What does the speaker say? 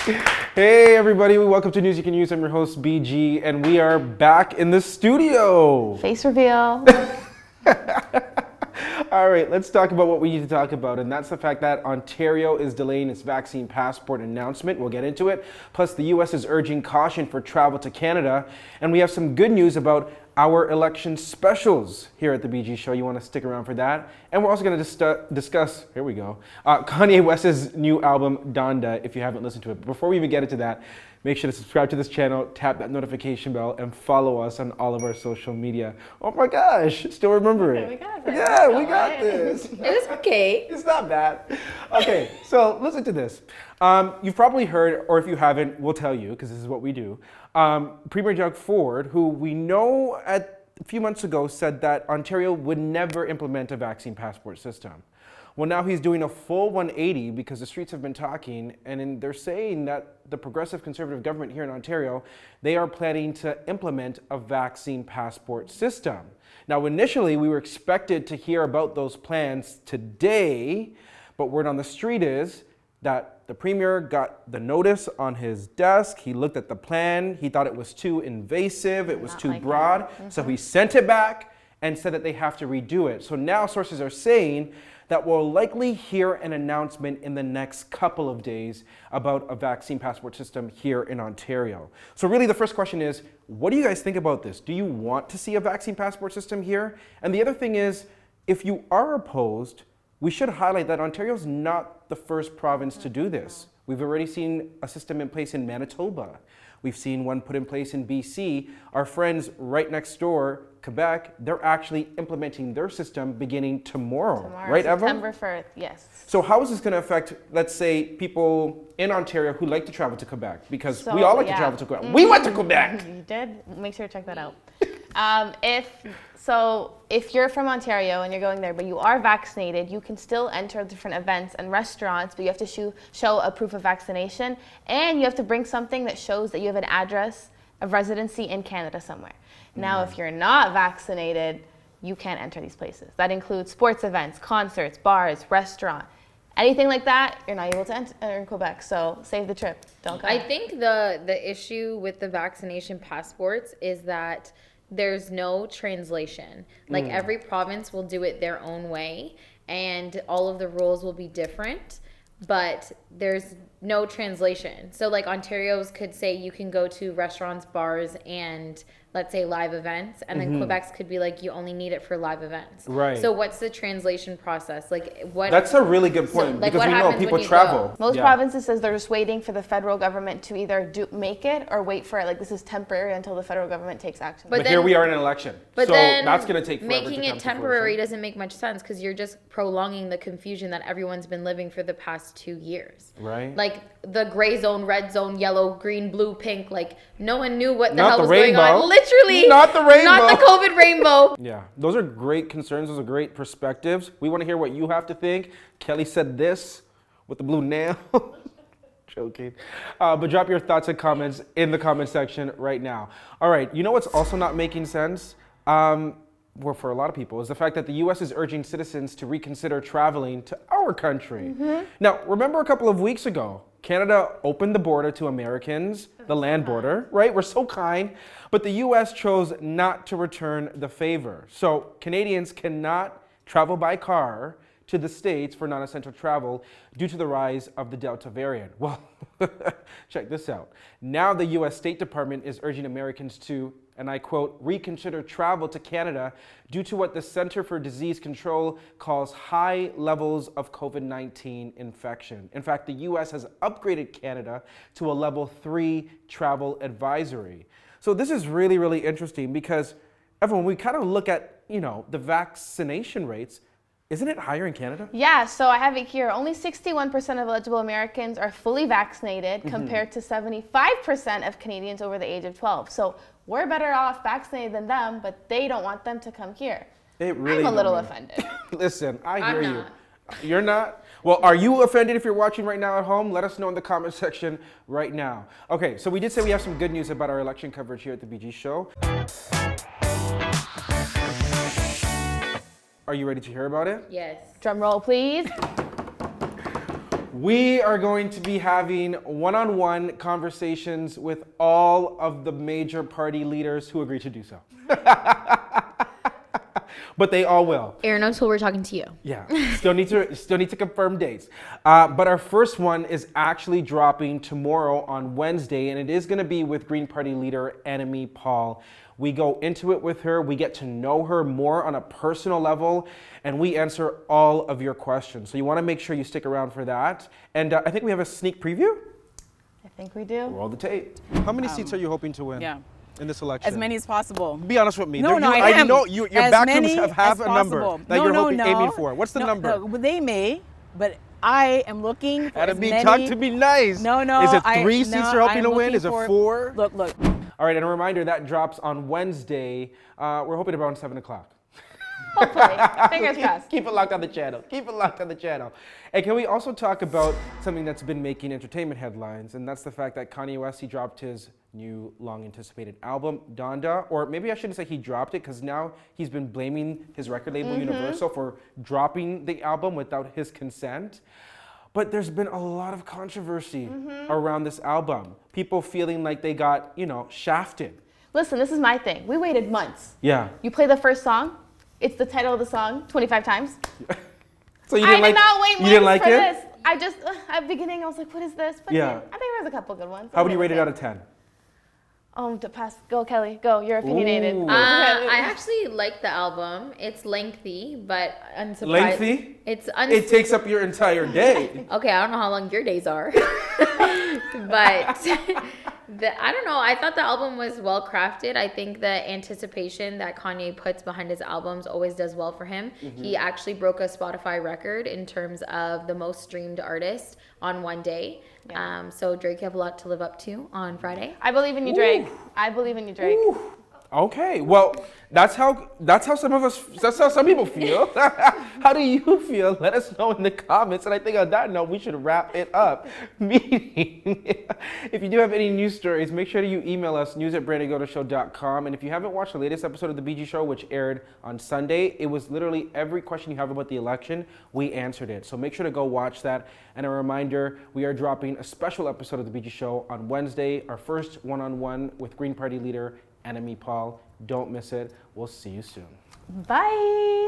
Hey everybody, welcome to News You Can Use. I'm your host BG, and we are back in the studio. Face reveal. All right, let's talk about what we need to talk about, and that's the fact that Ontario is delaying its vaccine passport announcement. We'll get into it. Plus, the U.S. is urging caution for travel to Canada, and we have some good news about our election specials here at the BG Show. You want to stick around for that. And we're also going to discuss, here we go, Kanye West's new album, Donda, if you haven't listened to it. But before we even get into that, make sure to subscribe to this channel, tap that notification bell, and follow us on all of our social media. Oh my gosh, still remember it. We got it. Yeah, we got this. It was okay. It's not bad. Okay, so listen to this. You've probably heard, or if you haven't, we'll tell you, because this is what we do. Premier Doug Ford, who we know a few months ago said that Ontario would never implement a vaccine passport system. Well, now he's doing a full 180 because the streets have been talking, and they're saying that the progressive conservative government here in Ontario, they are planning to implement a vaccine passport system. Now, initially, we were expected to hear about those plans today, but word on the street is that the premier got the notice on his desk. He looked at the plan. He thought it was too invasive. It was too broad. So he sent it back and said that they have to redo it. So now sources are saying that we'll likely hear an announcement in the next couple of days about a vaccine passport system here in Ontario. So really the first question is, what do you guys think about this? Do you want to see a vaccine passport system here? And the other thing is, if you are opposed, we should highlight that Ontario's not the first province to do this. We've already seen a system in place in Manitoba. We've seen one put in place in BC. Our friends right next door, Quebec, they're actually implementing their system beginning tomorrow. Right, Eva? September 1st, yes. So how is this going to affect, let's say, people in Ontario who like to travel to Quebec? Because we all like to travel to Quebec. We went to Quebec! You did? Make sure to check that out. If you're from Ontario and you're going there, but you are vaccinated, you can still enter different events and restaurants, but you have to show a proof of vaccination, and you have to bring something that shows that you have an address of residency in Canada somewhere. Now, if you're not vaccinated, you can't enter these places. That includes sports events, concerts, bars, restaurant. Anything like that, you're not able to enter in Quebec, so save the trip. Don't go. I think the issue with the vaccination passports is that there's no translation. Like every province will do it their own way, and all of the rules will be different, but there's no translation. So like Ontario's could say you can go to restaurants, bars, and let's say live events, and then Quebec's could be like you only need it for live events. Right. So what's the translation process? Like what? That's a really good point, like, because we know people travel. Most provinces says they're just waiting for the federal government to either make it or wait for it. Like this is temporary until the federal government takes action. But here we are in an election. But so then that's going to take forever making to come it to temporary fruition. doesn't make much sense because you're just prolonging the confusion that everyone's been living for the past 2 years. Right. Like the gray zone, red zone, yellow, green, blue, pink. Like no one knew what the Not hell the was rainbow. going on. Literally. Not the rainbow. Not the COVID rainbow. Yeah, those are great concerns. Those are great perspectives. We want to hear what you have to think. Kelly said this with the blue nail. Joking. But drop your thoughts and comments in the comment section right now. All right, you know what's also not making sense? Well, for a lot of people, is the fact that the U.S. is urging citizens to reconsider traveling to our country. Now, remember a couple of weeks ago, Canada opened the border to Americans, the land border, right? We're so kind. But the U.S. chose not to return the favor. So Canadians cannot travel by car to the States for non-essential travel due to the rise of the Delta variant. Well, check this out. Now the U.S. State Department is urging Americans to, and I quote, reconsider travel to Canada due to what the Center for Disease Control calls high levels of COVID-19 infection. In fact, the U.S. has upgraded Canada to a level 3 travel advisory. So this is really, really interesting because, everyone, we kind of look at, the vaccination rates. Isn't it higher in Canada? Yeah, so I have it here. Only 61% of eligible Americans are fully vaccinated compared to 75% of Canadians over the age of 12. So we're better off vaccinated than them, but they don't want them to come here. I'm a little offended. Listen, I hear you. not. You're not? Well, are you offended if you're watching right now at home? Let us know in the comment section right now. Okay, so we did say we have some good news about our election coverage here at the BG Show. Are you ready to hear about it? Yes. Drum roll, please. We are going to be having one-on-one conversations with all of the major party leaders who agree to do so. But they all will. Aaron, until we're talking to you. Yeah, still need to confirm dates. But our first one is actually dropping tomorrow on Wednesday, and it is going to be with Green Party leader Annamie Paul. We go into it with her, we get to know her more on a personal level, and we answer all of your questions. So you want to make sure you stick around for that. And I think we have a sneak preview. I think we do. Roll the tape. How many seats are you hoping to win in this election? As many as possible. Be honest with me. No, I I am. know your As backrooms many have as a number possible. that you're aiming for. What's the number? No, they may, but I am looking for as many. Talk to me nice. No. Is it 3 seats you're hoping to win? Is it 4? Look. All right, and a reminder, that drops on Wednesday. We're hoping around 7 o'clock. Hopefully. Fingers crossed. Keep it locked on the channel. Keep it locked on the channel. And can we also talk about something that's been making entertainment headlines, and that's the fact that Kanye West, he dropped his new long-anticipated album, Donda, or maybe I shouldn't say he dropped it, because now he's been blaming his record label, Universal, for dropping the album without his consent. But there's been a lot of controversy around this album. People feeling like they got, shafted. Listen, this is my thing. We waited months. Yeah. You play the first song. It's the title of the song 25 times. So you I didn't did not wait months for this. I just, at the beginning, I was like, what is this? But then, I think there was a couple good ones. How would you rate it out of 10? To pass. Go, Kelly. Go. You're opinionated. Ooh. I actually like the album. It's lengthy, but unsurprised. Lengthy? It takes up your entire day. Okay, I don't know how long your days are, but I don't know. I thought the album was well crafted. I think the anticipation that Kanye puts behind his albums always does well for him. He actually broke a Spotify record in terms of the most streamed artist on one day. Yeah. So Drake, you have a lot to live up to on Friday. I believe in you, Drake. I believe in you, Drake. Okay, well, that's how some people feel. How do you feel? Let us know in the comments. And I think on that note, we should wrap it up. Meaning, if you do have any news stories, make sure you email us, news@brandongotoshow.com. And if you haven't watched the latest episode of The BG Show, which aired on Sunday, it was literally every question you have about the election, we answered it. So make sure to go watch that. And a reminder, we are dropping a special episode of The BG Show on Wednesday, our first one-on-one with Green Party leader Annamie Paul. Don't miss it. We'll see you soon. Bye.